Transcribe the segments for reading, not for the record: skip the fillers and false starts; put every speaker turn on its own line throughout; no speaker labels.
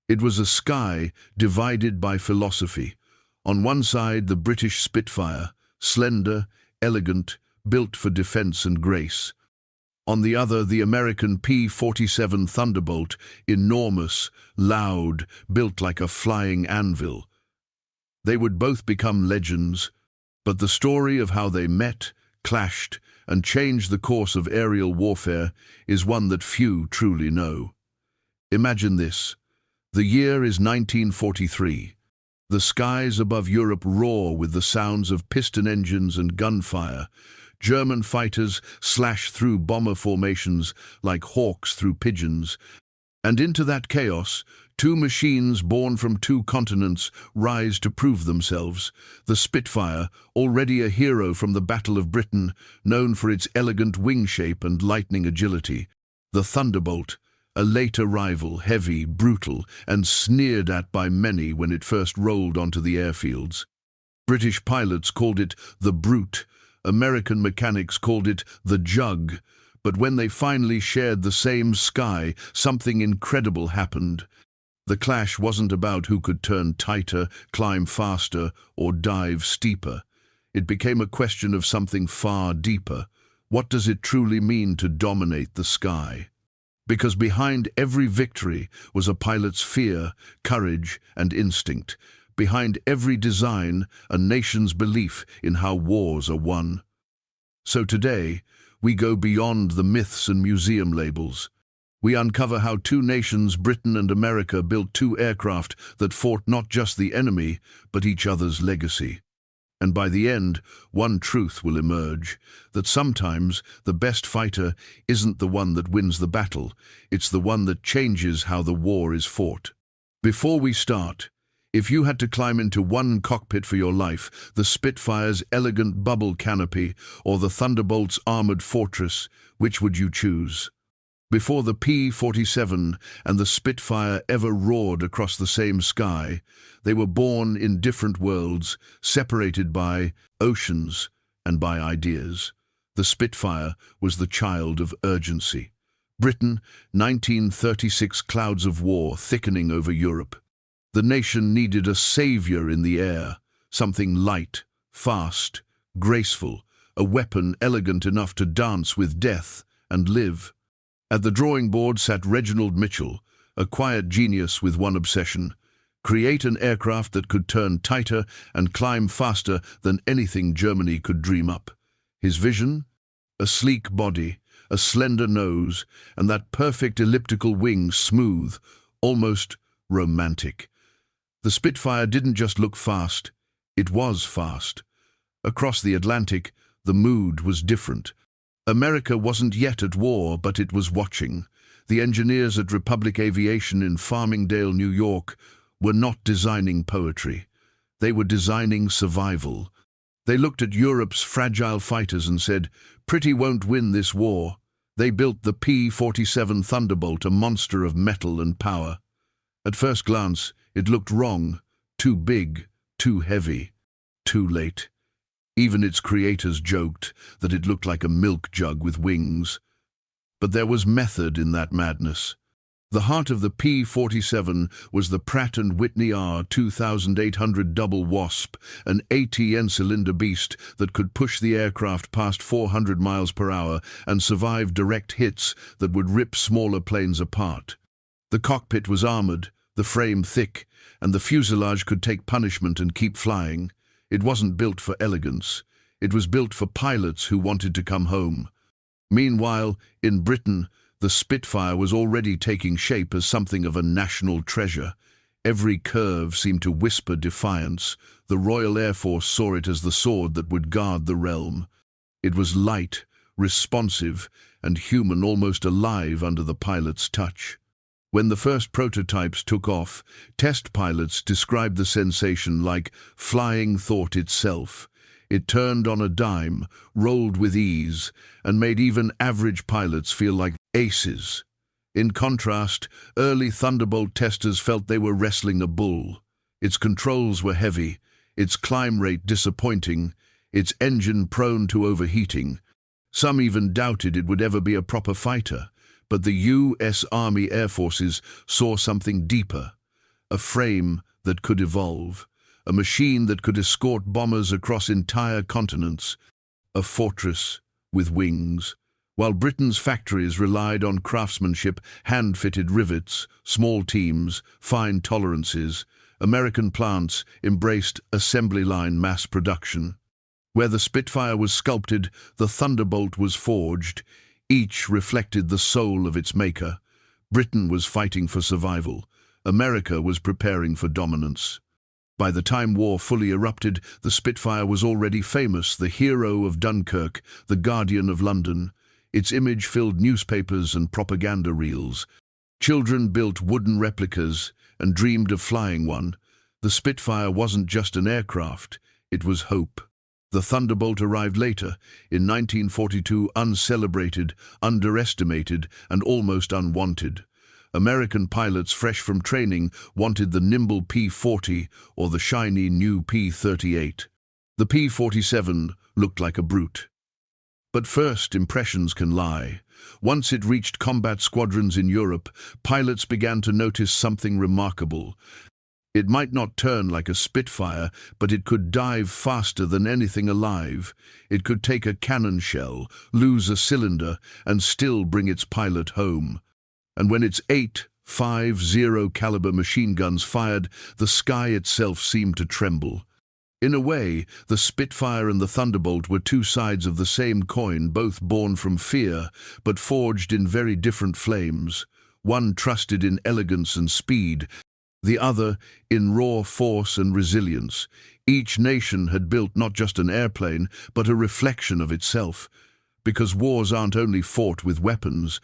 It was a sky divided by philosophy. On one side, the British Spitfire, slender, elegant, built for defense and grace. On the other, the American P-47 Thunderbolt, enormous, loud, built like a flying anvil. They would both become legends, but the story of how they met, clashed, and changed the course of aerial warfare is one that few truly know. Imagine this. The year is 1943. The skies above Europe roar with the sounds of piston engines and gunfire. German fighters slash through bomber formations like hawks through pigeons. And into that chaos, two machines born from two continents rise to prove themselves. The Spitfire, already a hero from the Battle of Britain, known for its elegant wing shape and lightning agility. The Thunderbolt, a later rival, heavy, brutal, and sneered at by many when it first rolled onto the airfields. British pilots called it the Brute. American mechanics called it the Jug. But when they finally shared the same sky, something incredible happened. The clash wasn't about who could turn tighter, climb faster, or dive steeper. It became a question of something far deeper. What does it truly mean to dominate the sky? Because behind every victory was a pilot's fear, courage, and instinct. Behind every design, a nation's belief in how wars are won. So today, we go beyond the myths and museum labels. We uncover how two nations, Britain and America, built two aircraft that fought not just the enemy, but each other's legacy. And by the end, one truth will emerge, that sometimes the best fighter isn't the one that wins the battle, it's the one that changes how the war is fought. Before we start, if you had to climb into one cockpit for your life, the Spitfire's elegant bubble canopy or the Thunderbolt's armored fortress, which would you choose? Before the P-47 and the Spitfire ever roared across the same sky, they were born in different worlds, separated by oceans and by ideas. The Spitfire was the child of urgency. Britain, 1936, clouds of war thickening over Europe. The nation needed a savior in the air, something light, fast, graceful, a weapon elegant enough to dance with death and live. At the drawing board sat Reginald Mitchell, a quiet genius with one obsession: create an aircraft that could turn tighter and climb faster than anything Germany could dream up. His vision? A sleek body, a slender nose, and that perfect elliptical wing, smooth, almost romantic. The Spitfire didn't just look fast, it was fast. Across the Atlantic, the mood was different. America wasn't yet at war, but it was watching. The engineers at Republic Aviation in Farmingdale, New York, were not designing poetry. They were designing survival. They looked at Europe's fragile fighters and said, "Pretty won't win this war." They built the P-47 Thunderbolt, a monster of metal and power. At first glance, it looked wrong, too big, too heavy, too late. Even its creators joked that it looked like a milk jug with wings. But there was method in that madness. The heart of the P-47 was the Pratt & Whitney R2800 Double Wasp, an ATN cylinder beast that could push the aircraft past 400 miles per hour and survive direct hits that would rip smaller planes apart. The cockpit was armored, the frame thick, and the fuselage could take punishment and keep flying. It wasn't built for elegance. It was built for pilots who wanted to come home. Meanwhile, in Britain, the Spitfire was already taking shape as something of a national treasure. Every curve seemed to whisper defiance. The Royal Air Force saw it as the sword that would guard the realm. It was light, responsive, and human, almost alive under the pilot's touch. When the first prototypes took off, test pilots described the sensation like flying thought itself. It turned on a dime, rolled with ease, and made even average pilots feel like aces. In contrast, early Thunderbolt testers felt they were wrestling a bull. Its controls were heavy, its climb rate disappointing, its engine prone to overheating. Some even doubted it would ever be a proper fighter. But the U.S. Army Air Forces saw something deeper. a frame that could evolve, a machine that could escort bombers across entire continents, a fortress with wings. While Britain's factories relied on craftsmanship, hand-fitted rivets, small teams, fine tolerances, American plants embraced assembly line mass production. Where the Spitfire was sculpted, the Thunderbolt was forged. Each reflected the soul of its maker. Britain was fighting for survival. America was preparing for dominance. By the time war fully erupted, the Spitfire was already famous, the hero of Dunkirk, the guardian of London. Its image filled newspapers and propaganda reels. Children built wooden replicas and dreamed of flying one. The Spitfire wasn't just an aircraft, it was hope. The Thunderbolt arrived later, in 1942, uncelebrated, underestimated, and almost unwanted. American pilots fresh from training wanted the nimble P-40 or the shiny new P-38. The P-47 looked like a brute. But first impressions can lie. Once it reached combat squadrons in Europe, pilots began to notice something remarkable. It might not turn like a Spitfire, but it could dive faster than anything alive. It could take a cannon shell, lose a cylinder, and still bring its pilot home. And when its 8.50 caliber machine guns fired, the sky itself seemed to tremble. In a way, the Spitfire and the Thunderbolt were two sides of the same coin, both born from fear, but forged in very different flames. One trusted in elegance and speed, the other in raw force and resilience. Each nation had built not just an airplane, but a reflection of itself. Because wars aren't only fought with weapons,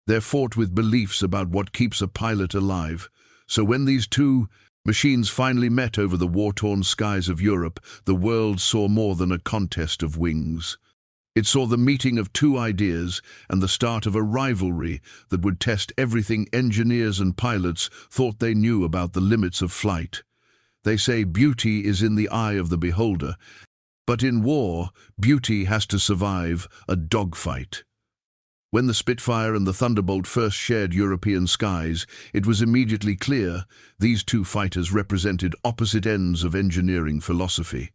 they're fought with beliefs about what keeps a pilot alive. So when these two machines finally met over the war-torn skies of Europe, the world saw more than a contest of wings. It saw the meeting of two ideas and the start of a rivalry that would test everything engineers and pilots thought they knew about the limits of flight. They say beauty is in the eye of the beholder, but in war, beauty has to survive a dogfight. When the Spitfire and the Thunderbolt first shared European skies, it was immediately clear these two fighters represented opposite ends of engineering philosophy.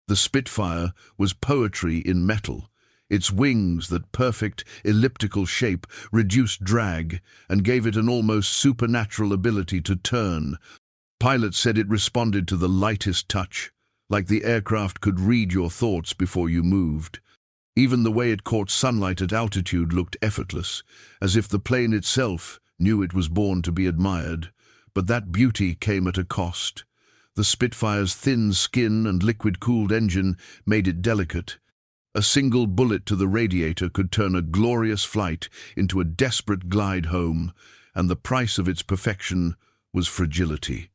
The Spitfire was poetry in metal. Its wings, that perfect elliptical shape, reduced drag and gave it an almost supernatural ability to turn. Pilots said it responded to the lightest touch, like the aircraft could read your thoughts before you moved. Even the way it caught sunlight at altitude looked effortless, as if the plane itself knew it was born to be admired. But that beauty came at a cost. The Spitfire's thin skin and liquid-cooled engine made it delicate. A single bullet to the radiator could turn a glorious flight into a desperate glide home, and the price of its perfection was fragility.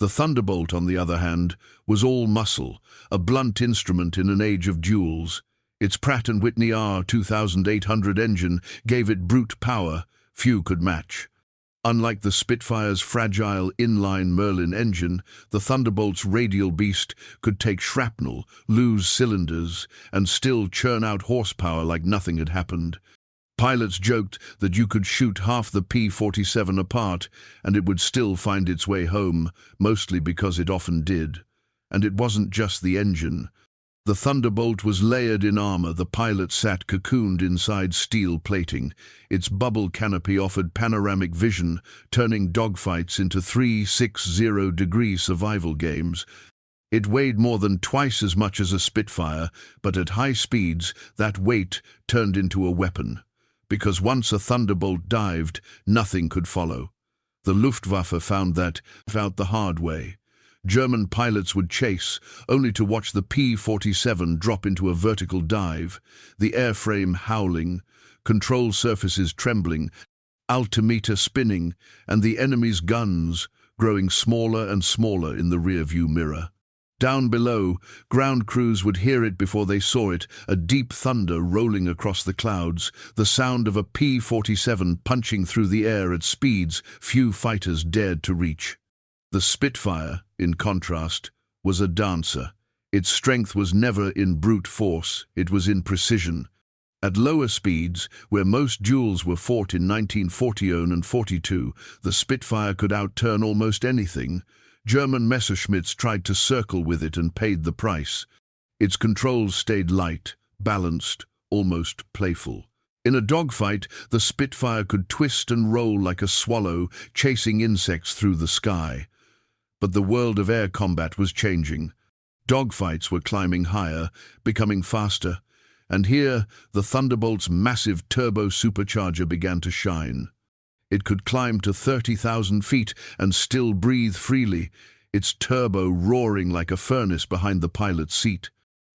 The Thunderbolt, on the other hand, was all muscle, a blunt instrument in an age of duels. Its Pratt & Whitney R2800 engine gave it brute power few could match. Unlike the Spitfire's fragile inline Merlin engine, the Thunderbolt's radial beast could take shrapnel, lose cylinders, and still churn out horsepower like nothing had happened. Pilots joked that you could shoot half the P-47 apart and it would still find its way home, mostly because it often did. And it wasn't just the engine. The Thunderbolt was layered in armor. The pilot sat cocooned inside steel plating. Its bubble canopy offered panoramic vision, turning dogfights into 360-degree survival games. It weighed more than twice as much as a Spitfire, but at high speeds, that weight turned into a weapon. Because once a Thunderbolt dived, nothing could follow. The Luftwaffe found that out the hard way. German pilots would chase, only to watch the P-47 drop into a vertical dive, the airframe howling, control surfaces trembling, altimeter spinning, and the enemy's guns growing smaller and smaller in the rearview mirror. Down below, ground crews would hear it before they saw it, a deep thunder rolling across the clouds, the sound of a P-47 punching through the air at speeds few fighters dared to reach. The Spitfire, in contrast, was a dancer. Its strength was never in brute force, it was in precision. At lower speeds, where most duels were fought in 1940 and 42, the Spitfire could outturn almost anything. German Messerschmitts tried to circle with it and paid the price. Its controls stayed light, balanced, almost playful. In a dogfight, the Spitfire could twist and roll like a swallow, chasing insects through the sky. But the world of air combat was changing. Dogfights were climbing higher, becoming faster, and here the Thunderbolt's massive turbo supercharger began to shine. It could climb to 30,000 feet and still breathe freely, its turbo roaring like a furnace behind the pilot's seat.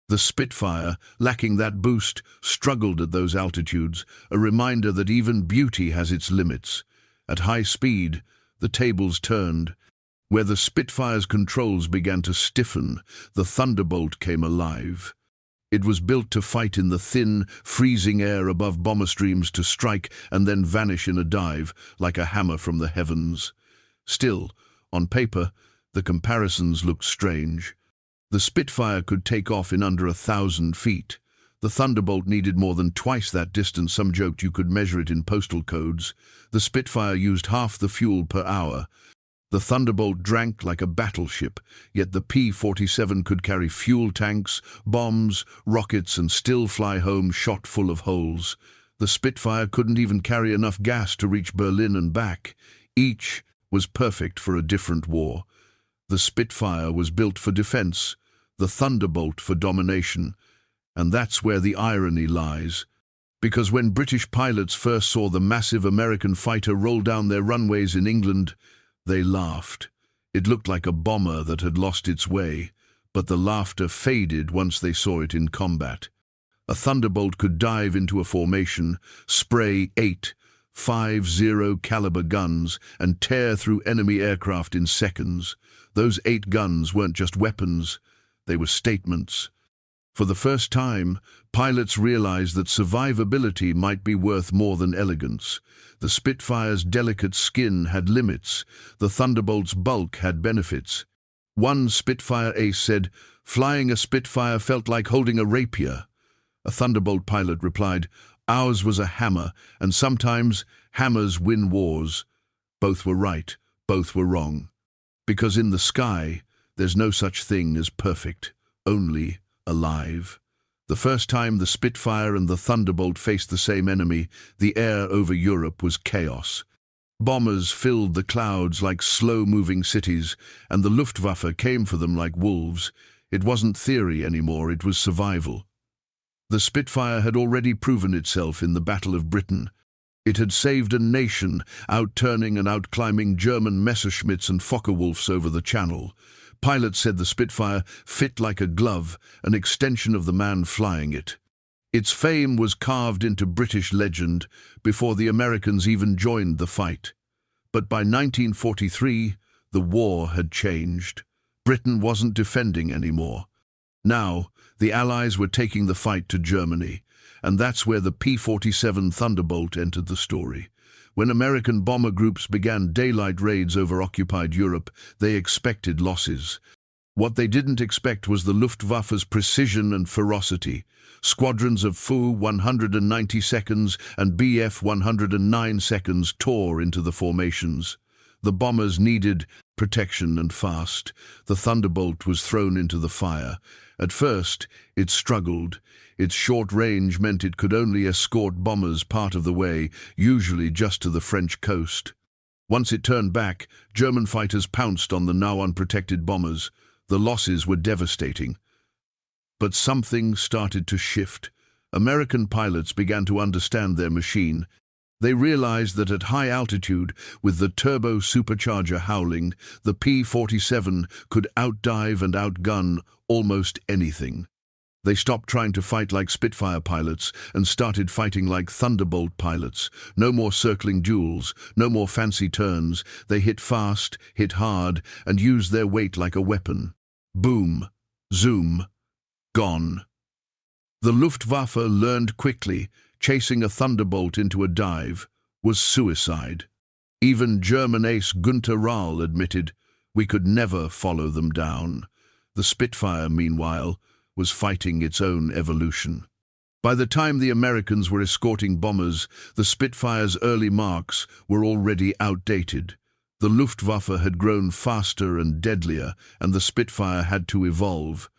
The Spitfire, lacking that boost, struggled at those altitudes, a reminder that even beauty has its limits. At high speed, the tables turned. Where the Spitfire's controls began to stiffen, the Thunderbolt came alive. It was built to fight in the thin, freezing air above bomber streams, to strike and then vanish in a dive, like a hammer from the heavens. Still, on paper, the comparisons looked strange. The Spitfire could take off in under 1,000 feet. The Thunderbolt needed more than twice that distance. Some joked you could measure it in postal codes. The Spitfire used half the fuel per hour. The Thunderbolt drank like a battleship, yet the P-47 could carry fuel tanks, bombs, rockets, and still fly home shot full of holes. The Spitfire couldn't even carry enough gas to reach Berlin and back. Each was perfect for a different war. The Spitfire was built for defense, the Thunderbolt for domination. And that's where the irony lies. Because when British pilots first saw the massive American fighter roll down their runways in England, they laughed. It looked like a bomber that had lost its way, but the laughter faded once they saw it in combat. A Thunderbolt could dive into a formation, spray 8 5.0 caliber guns, and tear through enemy aircraft in seconds. Those 8 guns weren't just weapons, they were statements. For the first time, pilots realized that survivability might be worth more than elegance. The Spitfire's delicate skin had limits. The Thunderbolt's bulk had benefits. One Spitfire ace said, "Flying a Spitfire felt like holding a rapier." A Thunderbolt pilot replied, "Ours was a hammer, and sometimes hammers win wars." Both were right, both were wrong. Because in the sky, there's no such thing as perfect, only alive. The first time the Spitfire and the Thunderbolt faced the same enemy, the air over Europe was chaos. Bombers filled the clouds like slow-moving cities, and the Luftwaffe came for them like wolves. It wasn't theory anymore, it was survival. The Spitfire had already proven itself in the Battle of Britain. It had saved a nation, outturning and outclimbing German Messerschmitts and Focke-Wulfs over the Channel. Pilots said the Spitfire fit like a glove, an extension of the man flying it. Its fame was carved into British legend before the Americans even joined the fight. But by 1943, the war had changed. Britain wasn't defending anymore. Now, the Allies were taking the fight to Germany, and that's where the P-47 Thunderbolt entered the story. When American bomber groups began daylight raids over occupied Europe, they expected losses. What they didn't expect was the Luftwaffe's precision and ferocity. Squadrons of Fw-190 and Bf-109 tore into the formations. The bombers needed protection and fast. The Thunderbolt was thrown into the fire. At first, it struggled. Its short range meant it could only escort bombers part of the way, usually just to the French coast. Once it turned back, German fighters pounced on the now unprotected bombers. The losses were devastating. But something started to shift. American pilots began to understand their machine. They realized that at high altitude, with the turbo supercharger howling, the P-47 could outdive and outgun almost anything. They stopped trying to fight like Spitfire pilots and started fighting like Thunderbolt pilots. No more circling duels, no more fancy turns. They hit fast, hit hard, and used their weight like a weapon. Boom, zoom, gone. The Luftwaffe learned quickly, chasing a Thunderbolt into a dive was suicide. Even German ace Günther Rahl admitted, "We could never follow them down." The Spitfire, meanwhile, was fighting its own evolution. By the time the Americans were escorting bombers, the Spitfire's early marks were already outdated. The Luftwaffe had grown faster and deadlier, and the Spitfire had to evolve.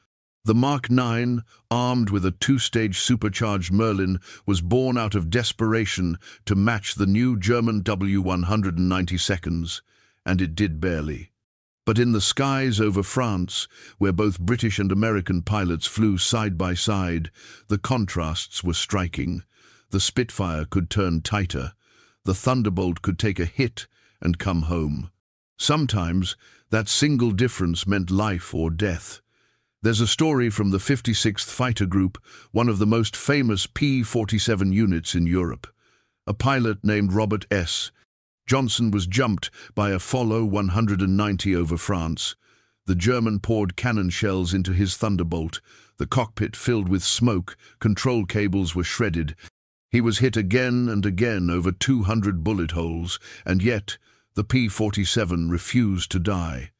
The Mk IX, armed with a two-stage supercharged Merlin, was born out of desperation to match the new German W-190, and it did barely. But in the skies over France, where both British and American pilots flew side by side, the contrasts were striking. The Spitfire could turn tighter. The Thunderbolt could take a hit and come home. Sometimes that single difference meant life or death. There's a story from the 56th Fighter Group, one of the most famous P-47 units in Europe. A pilot named Robert S. Johnson was jumped by a Focke-Wulf over France. The German poured cannon shells into his Thunderbolt. The cockpit filled with smoke, control cables were shredded. He was hit again and again over 200 bullet holes, and yet the P-47 refused to die.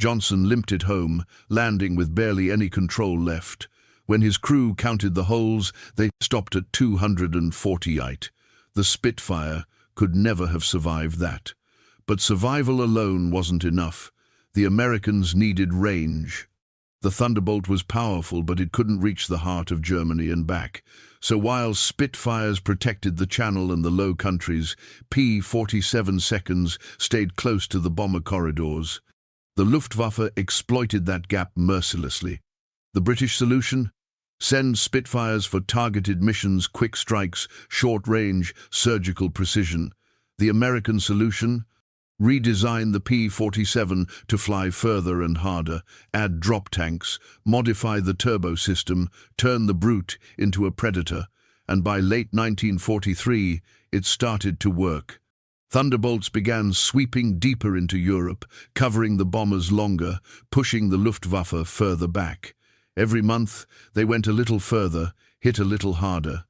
Johnson limped it home, landing with barely any control left. When his crew counted the holes, they stopped at 248. The Spitfire could never have survived that. But survival alone wasn't enough. The Americans needed range. The Thunderbolt was powerful, but it couldn't reach the heart of Germany and back. So while Spitfires protected the Channel and the Low Countries, P-47 stayed close to the bomber corridors. The Luftwaffe exploited that gap mercilessly. The British solution? Send Spitfires for targeted missions, quick strikes, short range, surgical precision. The American solution? Redesign the P-47 to fly further and harder, add drop tanks, modify the turbo system, turn the Brute into a Predator, and by late 1943, it started to work. Thunderbolts began sweeping deeper into Europe, covering the bombers longer, pushing the Luftwaffe further back. Every month, they went a little further, hit a little harder.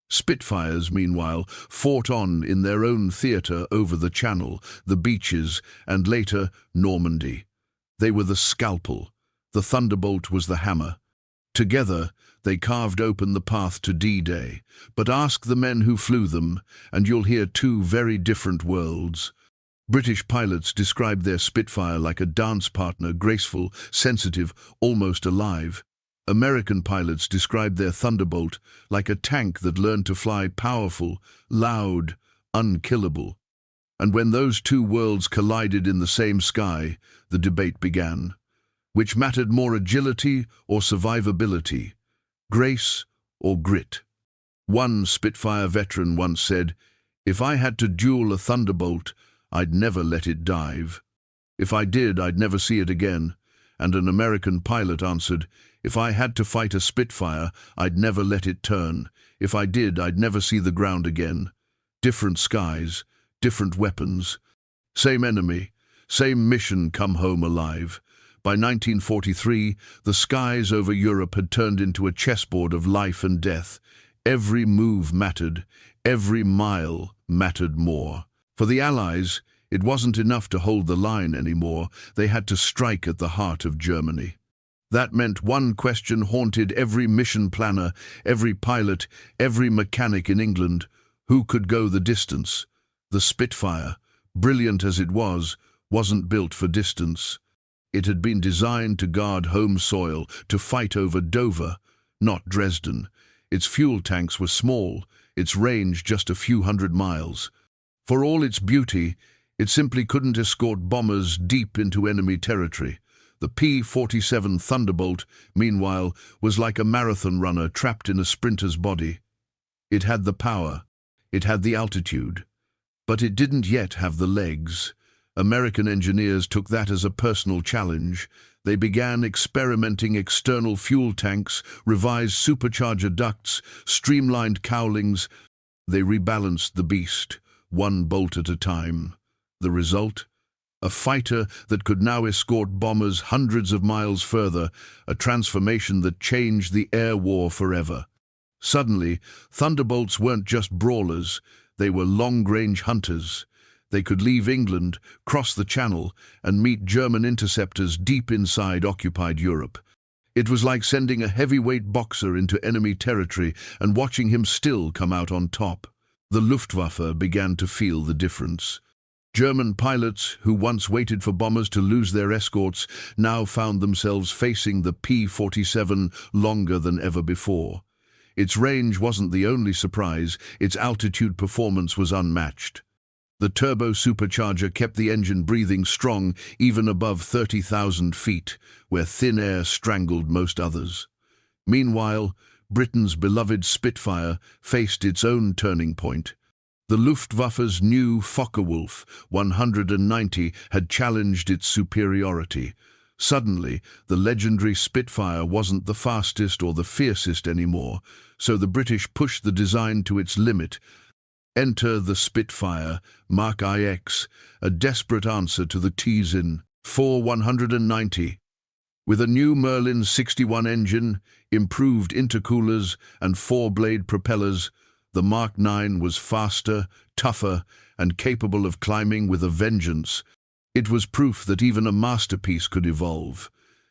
Spitfires, meanwhile, fought on in their own theatre over the Channel, the beaches, and later Normandy. They were the scalpel. The Thunderbolt was the hammer. Together, they carved open the path to D-Day. But ask the men who flew them, and you'll hear two very different worlds. British pilots described their Spitfire like a dance partner, graceful, sensitive, almost alive. American pilots described their Thunderbolt like a tank that learned to fly powerful, loud, unkillable. And when those two worlds collided in the same sky, the debate began. Which mattered more, agility or survivability? Grace or grit? One Spitfire veteran once said, "If I had to duel a Thunderbolt, I'd never let it dive. If I did, I'd never see it again." And an American pilot answered, "If I had to fight a Spitfire, I'd never let it turn. If I did, I'd never see the ground again." Different skies, different weapons. Same enemy, same mission come home alive. By 1943, the skies over Europe had turned into a chessboard of life and death. Every move mattered, every mile mattered more. For the Allies, it wasn't enough to hold the line anymore. They had to strike at the heart of Germany. That meant one question haunted every mission planner, every pilot, every mechanic in England. Who could go the distance? The Spitfire, brilliant as it was, wasn't built for distance. It had been designed to guard home soil, to fight over Dover, not Dresden. Its fuel tanks were small, its range just a few hundred miles. For all its beauty, it simply couldn't escort bombers deep into enemy territory. The P-47 Thunderbolt, meanwhile, was like a marathon runner trapped in a sprinter's body. It had the power, it had the altitude, but it didn't yet have the legs. American engineers took that as a personal challenge. They began experimenting external fuel tanks, revised supercharger ducts, streamlined cowlings. They rebalanced the beast, one bolt at a time. The result? A fighter that could now escort bombers hundreds of miles further, a transformation that changed the air war forever. Suddenly, Thunderbolts weren't just brawlers, they were long-range hunters. They could leave England, cross the Channel, and meet German interceptors deep inside occupied Europe. It was like sending a heavyweight boxer into enemy territory and watching him still come out on top. The Luftwaffe began to feel the difference. German pilots, who once waited for bombers to lose their escorts, now found themselves facing the P-47 longer than ever before. Its range wasn't the only surprise, its altitude performance was unmatched. The turbo supercharger kept the engine breathing strong even above 30,000 feet, where thin air strangled most others. Meanwhile, Britain's beloved Spitfire faced its own turning point. The Luftwaffe's new Focke-Wulf 190 had challenged its superiority. Suddenly, the legendary Spitfire wasn't the fastest or the fiercest anymore, so the British pushed the design to its limit. Enter the Spitfire Mk IX, a desperate answer to the T-Zin Fw-190. With a new Merlin 61 engine, improved intercoolers, and four-blade propellers, the Mk IX was faster, tougher, and capable of climbing with a vengeance. It was proof that even a masterpiece could evolve.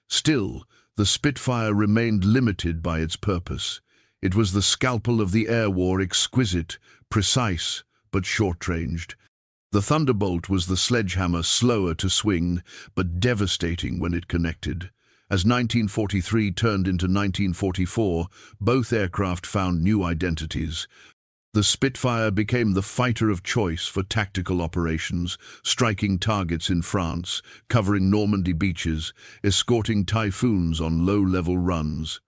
Still, the Spitfire remained limited by its purpose. It was the scalpel of the air war, exquisite, precise, but short-ranged. The Thunderbolt was the sledgehammer, slower to swing, but devastating when it connected. As 1943 turned into 1944, both aircraft found new identities. The Spitfire became the fighter of choice for tactical operations, striking targets in France, covering Normandy beaches, escorting typhoons on low-level runs.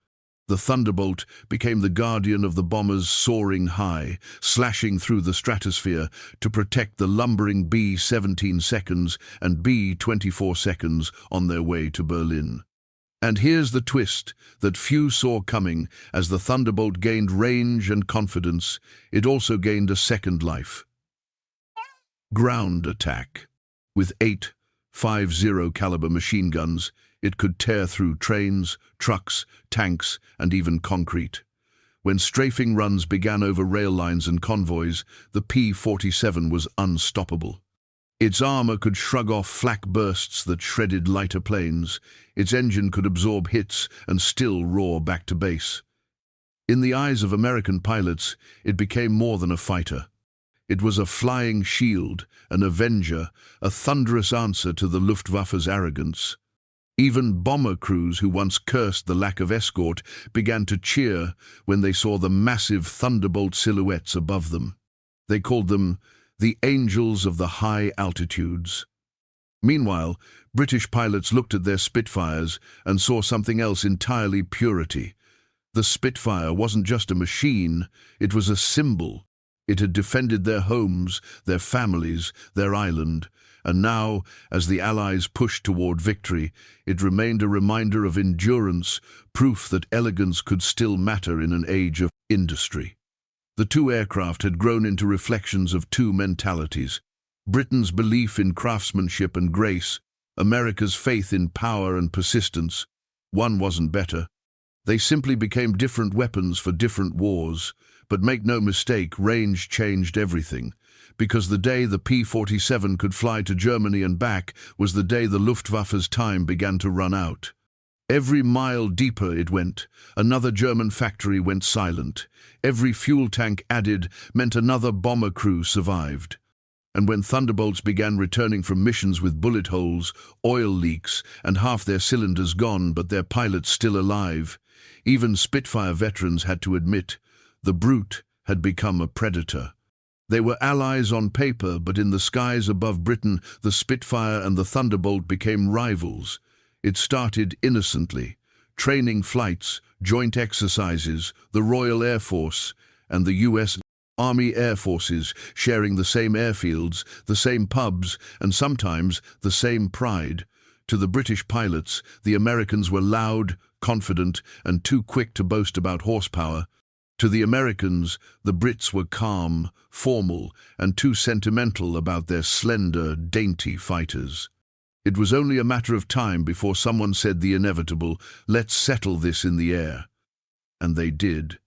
The Thunderbolt became the guardian of the bombers soaring high, slashing through the stratosphere to protect the lumbering B-17 seconds and B-24 seconds on their way to Berlin. And here's the twist that few saw coming. As the Thunderbolt gained range and confidence, it also gained a second life. Ground attack. With 8 .50 caliber machine guns, it could tear through trains, trucks, tanks, and even concrete. When strafing runs began over rail lines and convoys, the P-47 was unstoppable. Its armor could shrug off flak bursts that shredded lighter planes. Its engine could absorb hits and still roar back to base. In the eyes of American pilots, it became more than a fighter. It was a flying shield, an avenger, a thunderous answer to the Luftwaffe's arrogance. Even bomber crews who once cursed the lack of escort began to cheer when they saw the massive Thunderbolt silhouettes above them. They called them the angels of the high altitudes. Meanwhile, British pilots looked at their Spitfires and saw something else entirely: purity. The Spitfire wasn't just a machine, it was a symbol. It had defended their homes, their families, their island, and now, as the Allies pushed toward victory, it remained a reminder of endurance, proof that elegance could still matter in an age of industry. The two aircraft had grown into reflections of two mentalities: Britain's belief in craftsmanship and grace, America's faith in power and persistence. One wasn't better. They simply became different weapons for different wars. But make no mistake, range changed everything, because the day the P-47 could fly to Germany and back was the day the Luftwaffe's time began to run out. Every mile deeper it went, another German factory went silent. Every fuel tank added meant another bomber crew survived. And when Thunderbolts began returning from missions with bullet holes, oil leaks, and half their cylinders gone but their pilots still alive, even Spitfire veterans had to admit the brute had become a predator. They were allies on paper, but in the skies above Britain, the Spitfire and the Thunderbolt became rivals. It started innocently: training flights, joint exercises, the Royal Air Force and the U.S. Army Air Forces sharing the same airfields, the same pubs, and sometimes the same pride. To the British pilots, the Americans were loud, confident, and too quick to boast about horsepower. To the Americans, the Brits were calm, formal, and too sentimental about their slender, dainty fighters. It was only a matter of time before someone said the inevitable: "Let's settle this in the air." And they did.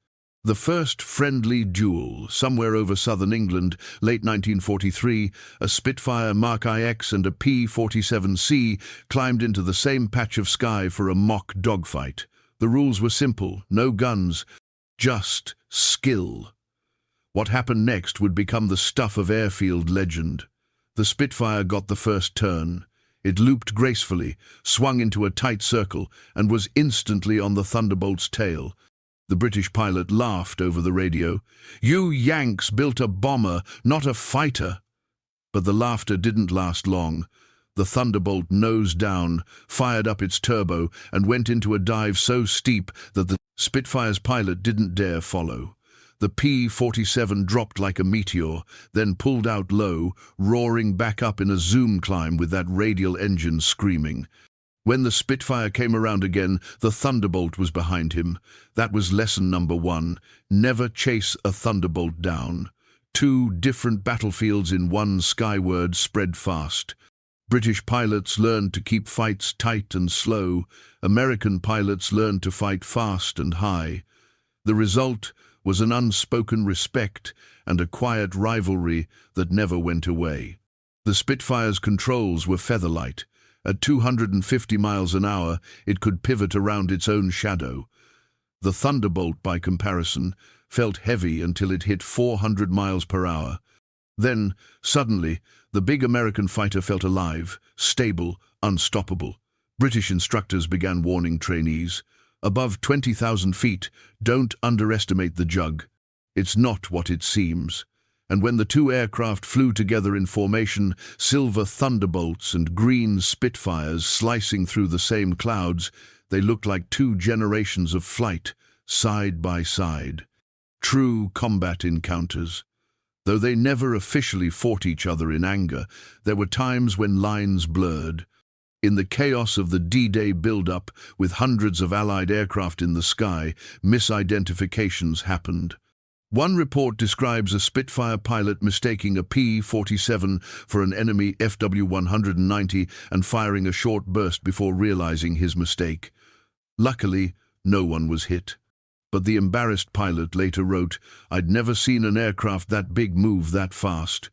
The first friendly duel, somewhere over southern England, late 1943, a Spitfire Mk IX and a P-47C climbed into the same patch of sky for a mock dogfight. The rules were simple: no guns, just skill. What happened next would become the stuff of airfield legend. The Spitfire got the first turn. It looped gracefully, swung into a tight circle, and was instantly on the Thunderbolt's tail. The British pilot laughed over the radio. "You Yanks built a bomber, not a fighter." But the laughter didn't last long. The Thunderbolt nosed down, fired up its turbo, and went into a dive so steep that the Spitfire's pilot didn't dare follow. The P-47 dropped like a meteor, then pulled out low, roaring back up in a zoom climb with that radial engine screaming. When the Spitfire came around again, the Thunderbolt was behind him. That was lesson number 1. Never chase a Thunderbolt down. 2 different battlefields in one skyward spread fast. British pilots learned to keep fights tight and slow. American pilots learned to fight fast and high. The result was an unspoken respect and a quiet rivalry that never went away. The Spitfire's controls were featherlight. At 250 miles an hour, it could pivot around its own shadow. The Thunderbolt, by comparison, felt heavy until it hit 400 miles per hour. Then, suddenly, the big American fighter felt alive, stable, unstoppable. British instructors began warning trainees. Above 20,000 feet, don't underestimate the jug. It's not what it seems. And when the 2 aircraft flew together in formation, silver Thunderbolts and green Spitfires slicing through the same clouds, they looked like 2 generations of flight, side by side. True combat encounters. Though they never officially fought each other in anger, there were times when lines blurred. In the chaos of the D-Day build-up, with hundreds of Allied aircraft in the sky, misidentifications happened. One report describes a Spitfire pilot mistaking a P-47 for an enemy Fw-190 and firing a short burst before realizing his mistake. Luckily, no one was hit. But the embarrassed pilot later wrote, "I'd never seen an aircraft that big move that fast."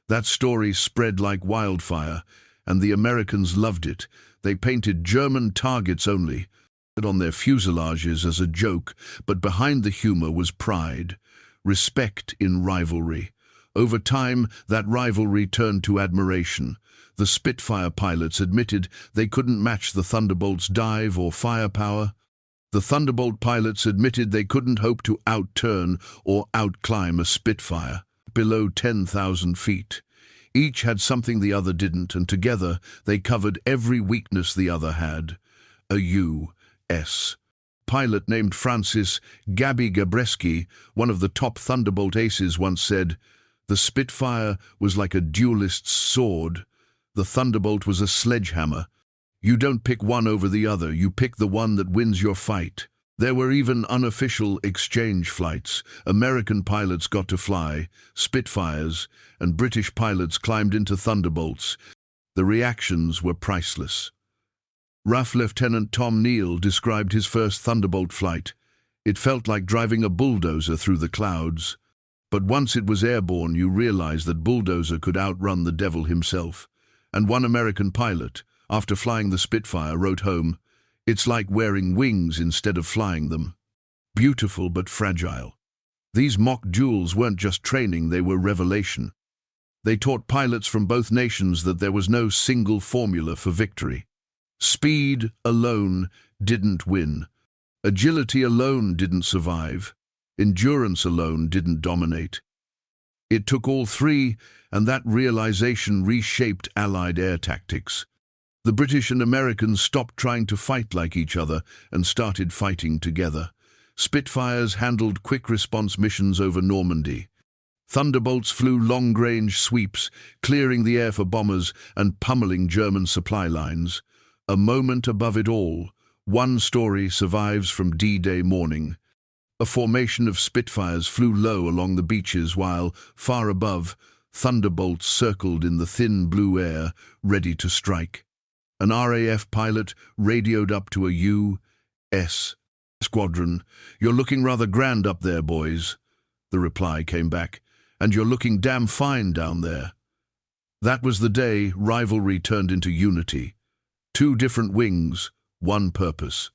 That story spread like wildfire, and the Americans loved it. They painted German targets only on their fuselages as a joke, but behind the humor was pride, respect in rivalry. Over time, that rivalry turned to admiration. The Spitfire pilots admitted they couldn't match the Thunderbolt's dive or firepower. The Thunderbolt pilots admitted they couldn't hope to outturn or outclimb a Spitfire below 10,000 feet. Each had something the other didn't, and together they covered every weakness the other had. A U.S. pilot named Francis Gabi Gabreski, one of the top Thunderbolt aces, once said, "The Spitfire was like a duelist's sword. The Thunderbolt was a sledgehammer. You don't pick one over the other, you pick the one that wins your fight." There were even unofficial exchange flights. American pilots got to fly Spitfires, and British pilots climbed into Thunderbolts. The reactions were priceless. RAF Lieutenant Tom Neal described his first Thunderbolt flight. "It felt like driving a bulldozer through the clouds. But once it was airborne, you realized that bulldozer could outrun the devil himself." And one American pilot, after flying the Spitfire, wrote home, "It's like wearing wings instead of flying them. Beautiful but fragile." These mock duels weren't just training, they were revelation. They taught pilots from both nations that there was no single formula for victory. Speed alone didn't win. Agility alone didn't survive. Endurance alone didn't dominate. It took all 3, and that realization reshaped Allied air tactics. The British and Americans stopped trying to fight like each other and started fighting together. Spitfires handled quick-response missions over Normandy. Thunderbolts flew long-range sweeps, clearing the air for bombers and pummeling German supply lines. A moment above it all, one story survives from D-Day morning. A formation of Spitfires flew low along the beaches while, far above, Thunderbolts circled in the thin blue air, ready to strike. An RAF pilot radioed up to a U.S. squadron. "You're looking rather grand up there, boys." The reply came back, "And you're looking damn fine down there." That was the day rivalry turned into unity. 2 different wings, one purpose.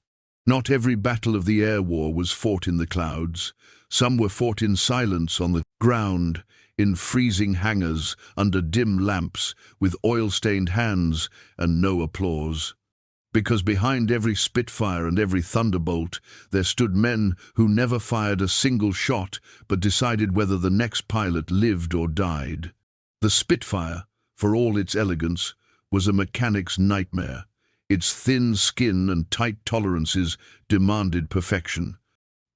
Not every battle of the air war was fought in the clouds. Some were fought in silence on the ground, in freezing hangars, under dim lamps, with oil-stained hands and no applause. Because behind every Spitfire and every Thunderbolt, there stood men who never fired a single shot, but decided whether the next pilot lived or died. The Spitfire, for all its elegance, was a mechanic's nightmare. Its thin skin and tight tolerances demanded perfection.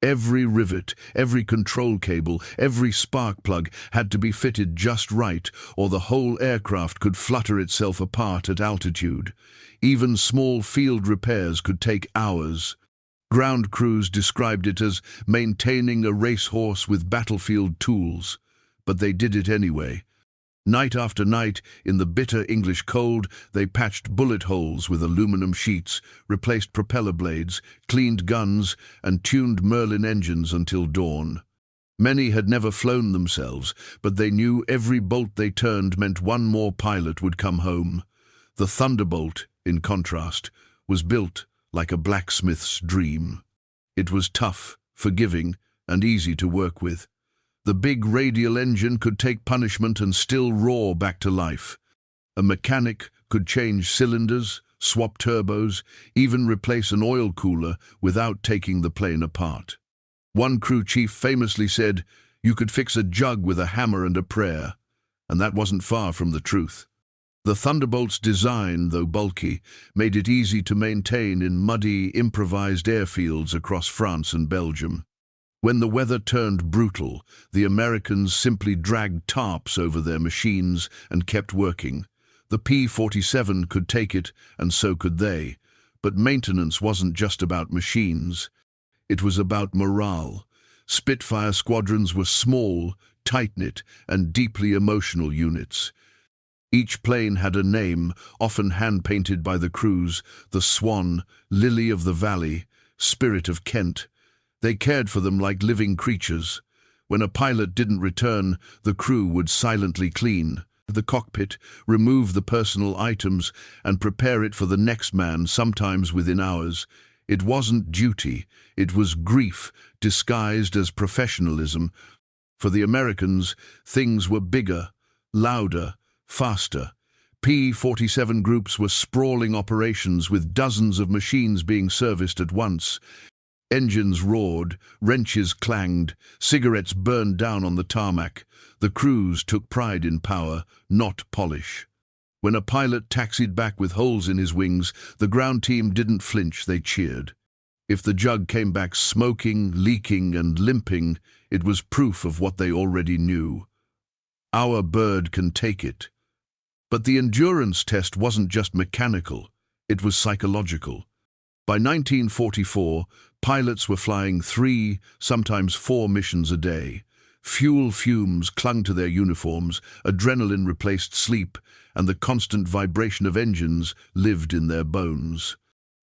Every rivet, every control cable, every spark plug had to be fitted just right, or the whole aircraft could flutter itself apart at altitude. Even small field repairs could take hours. Ground crews described it as maintaining a racehorse with battlefield tools. But they did it anyway. Night after night, in the bitter English cold, they patched bullet holes with aluminum sheets, replaced propeller blades, cleaned guns, and tuned Merlin engines until dawn. Many had never flown themselves, but they knew every bolt they turned meant one more pilot would come home. The Thunderbolt, in contrast, was built like a blacksmith's dream. It was tough, forgiving, and easy to work with. The big radial engine could take punishment and still roar back to life. A mechanic could change cylinders, swap turbos, even replace an oil cooler without taking the plane apart. One crew chief famously said, "You could fix a jug with a hammer and a prayer," and that wasn't far from the truth. The Thunderbolt's design, though bulky, made it easy to maintain in muddy, improvised airfields across France and Belgium. When the weather turned brutal, the Americans simply dragged tarps over their machines and kept working. The P-47 could take it, and so could they. But maintenance wasn't just about machines. It was about morale. Spitfire squadrons were small, tight-knit, and deeply emotional units. Each plane had a name, often hand-painted by the crews: the Swan, Lily of the Valley, Spirit of Kent. They cared for them like living creatures. When a pilot didn't return, the crew would silently clean the cockpit, remove the personal items, and prepare it for the next man, sometimes within hours. It wasn't duty, it was grief, disguised as professionalism. For the Americans, things were bigger, louder, faster. P-47 groups were sprawling operations with dozens of machines being serviced at once. Engines roared, wrenches clanged, cigarettes burned down on the tarmac. The crews took pride in power, not polish. When a pilot taxied back with holes in his wings, the ground team didn't flinch, they cheered. If the jug came back smoking, leaking, and limping, it was proof of what they already knew. Our bird can take it. But the endurance test wasn't just mechanical, it was psychological. By 1944, pilots were flying 3, sometimes 4 missions a day. Fuel fumes clung to their uniforms, adrenaline replaced sleep, and the constant vibration of engines lived in their bones.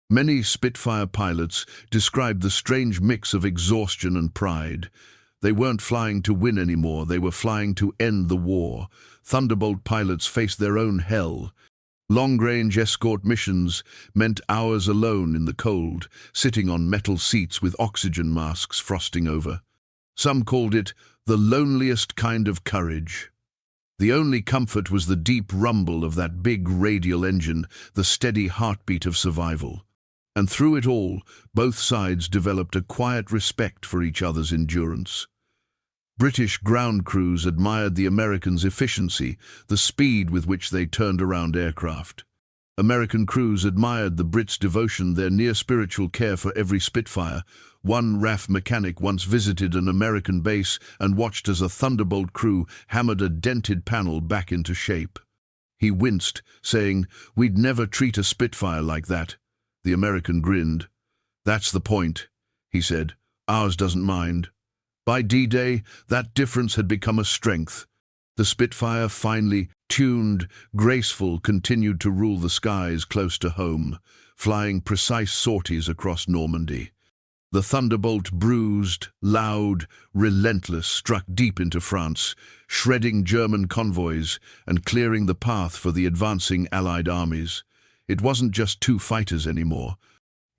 Many Spitfire pilots described the strange mix of exhaustion and pride. They weren't flying to win anymore, they were flying to end the war. Thunderbolt pilots faced their own hell. Long-range escort missions meant hours alone in the cold, sitting on metal seats with oxygen masks frosting over. Some called it the loneliest kind of courage. The only comfort was the deep rumble of that big radial engine, the steady heartbeat of survival. And through it all, both sides developed a quiet respect for each other's endurance. British ground crews admired the Americans' efficiency, the speed with which they turned around aircraft. American crews admired the Brits' devotion, their near-spiritual care for every Spitfire. One RAF mechanic once visited an American base and watched as a Thunderbolt crew hammered a dented panel back into shape. He winced, saying, "We'd never treat a Spitfire like that." The American grinned. "That's the point," he said. "Ours doesn't mind." By D-Day, that difference had become a strength. The Spitfire, finely tuned, graceful, continued to rule the skies close to home, flying precise sorties across Normandy. The Thunderbolt, bruised, loud, relentless, struck deep into France, shredding German convoys and clearing the path for the advancing Allied armies. It wasn't just 2 fighters anymore.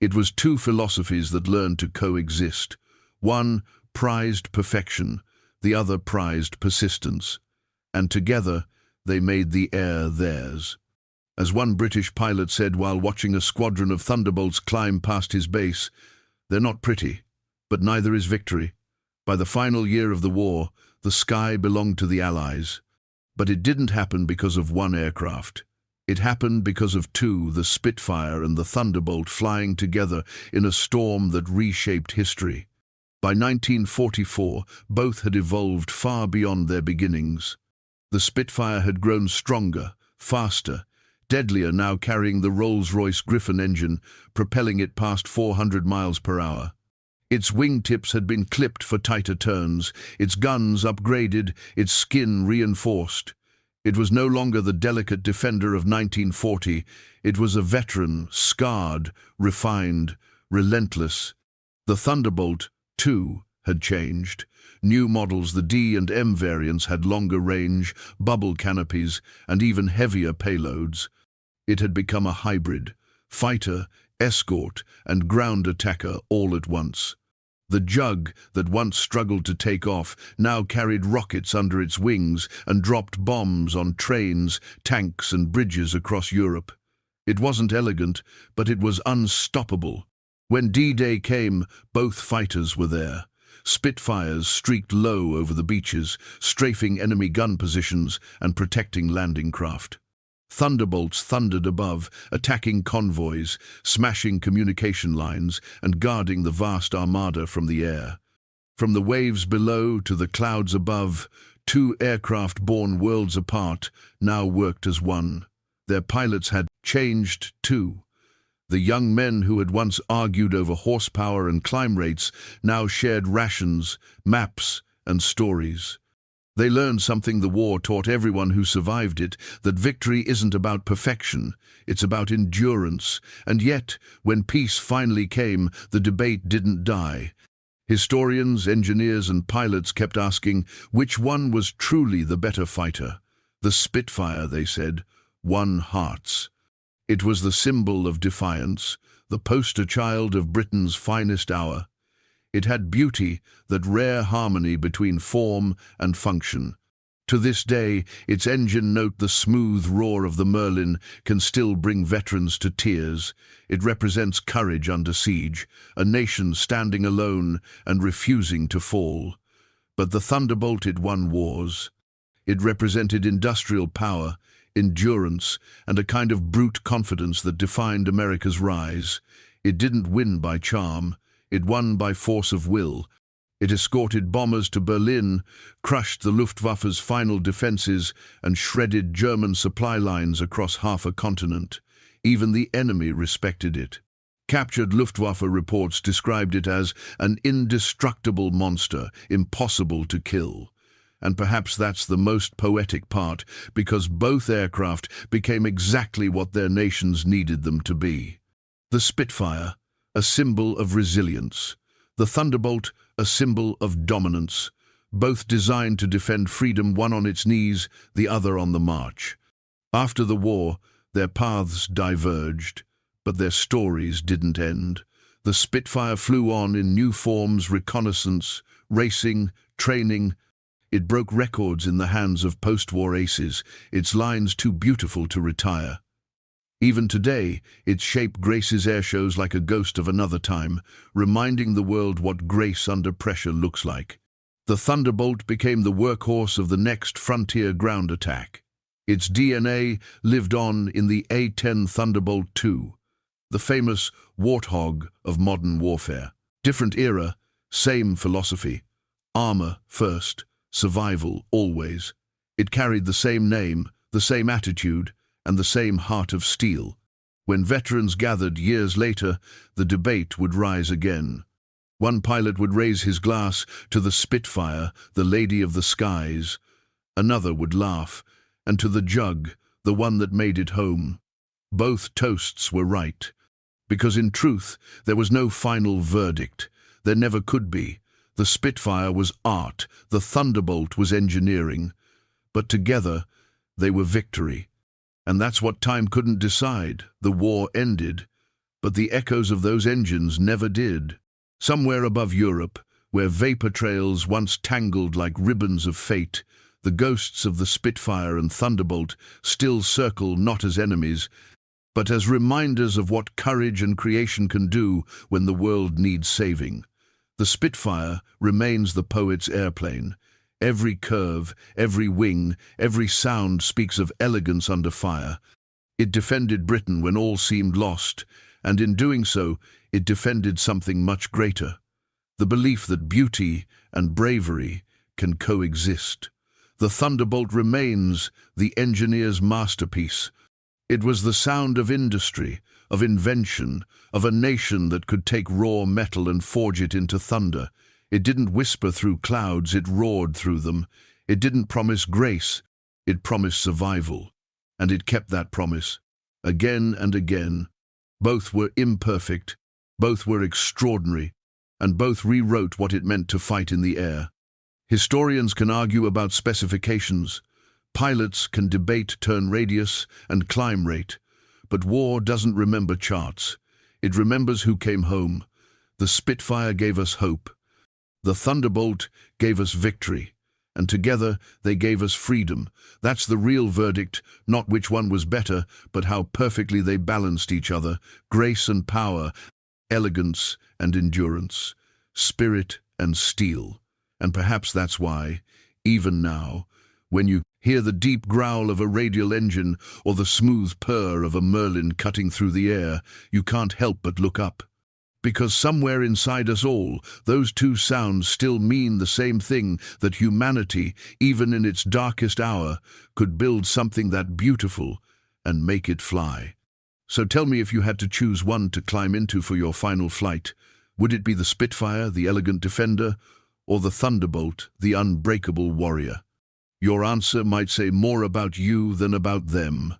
It was two philosophies that learned to coexist. One prized perfection, the other prized persistence. And together, they made the air theirs. As one British pilot said while watching a squadron of Thunderbolts climb past his base, "They're not pretty, but neither is victory." By the final year of the war, the sky belonged to the Allies. But it didn't happen because of one aircraft. It happened because of two, the Spitfire and the Thunderbolt, flying together in a storm that reshaped history. By 1944, both had evolved far beyond their beginnings. The Spitfire had grown stronger, faster, deadlier, now carrying the Rolls-Royce Griffon engine, propelling it past 400 miles per hour. Its wingtips had been clipped for tighter turns, its guns upgraded, its skin reinforced. It was no longer the delicate defender of 1940. It was a veteran, scarred, refined, relentless. The Thunderbolt, too, had changed. New models, the D and M variants, had longer range, bubble canopies, and even heavier payloads. It had become a hybrid, fighter, escort, and ground attacker all at once. The Jug, that once struggled to take off, now carried rockets under its wings and dropped bombs on trains, tanks, and bridges across Europe. It wasn't elegant, but it was unstoppable. When D-Day came, both fighters were there. Spitfires streaked low over the beaches, strafing enemy gun positions and protecting landing craft. Thunderbolts thundered above, attacking convoys, smashing communication lines, and guarding the vast armada from the air. From the waves below to the clouds above, two aircraft born worlds apart now worked as one. Their pilots had changed too. The young men who had once argued over horsepower and climb rates now shared rations, maps, and stories. They learned something the war taught everyone who survived it, that victory isn't about perfection, it's about endurance. And yet, when peace finally came, the debate didn't die. Historians, engineers, and pilots kept asking which one was truly the better fighter. The Spitfire, they said, won hearts. It was the symbol of defiance, the poster child of Britain's finest hour. It had beauty, that rare harmony between form and function. To this day, its engine note, the smooth roar of the Merlin, can still bring veterans to tears. It represents courage under siege, a nation standing alone and refusing to fall. But the Thunderbolt, it won wars. It represented industrial power, endurance, and a kind of brute confidence that defined America's rise. It didn't win by charm. It won by force of will. It escorted bombers to Berlin, crushed the Luftwaffe's final defenses, and shredded German supply lines across half a continent. Even the enemy respected it. Captured Luftwaffe reports described it as an indestructible monster, impossible to kill. And perhaps that's the most poetic part, because both aircraft became exactly what their nations needed them to be. The Spitfire, a symbol of resilience. The Thunderbolt, a symbol of dominance. Both designed to defend freedom, one on its knees, the other on the march. After the war, their paths diverged, but their stories didn't end. The Spitfire flew on in new forms: reconnaissance, racing, training. It broke records in the hands of post-war aces, its lines too beautiful to retire. Even today, its shape graces airshows like a ghost of another time, reminding the world what grace under pressure looks like. The Thunderbolt became the workhorse of the next frontier ground attack. Its DNA lived on in the A-10 Thunderbolt II, the famous warthog of modern warfare. Different era, same philosophy. Armor first, survival always. It carried the same name, the same attitude, and the same heart of steel. When veterans gathered years later, the debate would rise again. One pilot would raise his glass to the Spitfire, the lady of the skies. Another would laugh, and to the Jug, the one that made it home. Both toasts were right, because in truth there was no final verdict. There never could be. The Spitfire was art, the Thunderbolt was engineering. But together, they were victory. And that's what time couldn't decide. The war ended, But the echoes of those engines never did. Somewhere above Europe, where vapor trails once tangled like ribbons of fate, the ghosts of the Spitfire and Thunderbolt still circle not as enemies, but as reminders of what courage and creation can do when the world needs saving. The Spitfire remains the poet's airplane. Every curve, every wing, every sound speaks of elegance under fire. It defended Britain when all seemed lost, and in doing so, it defended something much greater: the belief that beauty and bravery can coexist. The Thunderbolt remains the engineer's masterpiece. It was the sound of industry, of invention, of a nation that could take raw metal and forge it into thunder. It didn't whisper through clouds, it roared through them. It didn't promise grace, it promised survival. And it kept that promise, again and again. Both were imperfect, both were extraordinary, and both rewrote what it meant to fight in the air. Historians can argue about specifications. Pilots can debate turn radius and climb rate. But war doesn't remember charts. It remembers who came home. The Spitfire gave us hope. The Thunderbolt gave us victory. And together they gave us freedom. That's the real verdict, not which one was better, but how perfectly they balanced each other. Grace and power, elegance and endurance, spirit and steel. And perhaps that's why, even now, when you hear the deep growl of a radial engine or the smooth purr of a Merlin cutting through the air, you can't help but look up. Because somewhere inside us all, those two sounds still mean the same thing: that humanity, even in its darkest hour, could build something that beautiful and make it fly. So tell me, if you had to choose one to climb into for your final flight, would it be the Spitfire, the elegant defender, or the Thunderbolt, the unbreakable warrior? Your answer might say more about you than about them.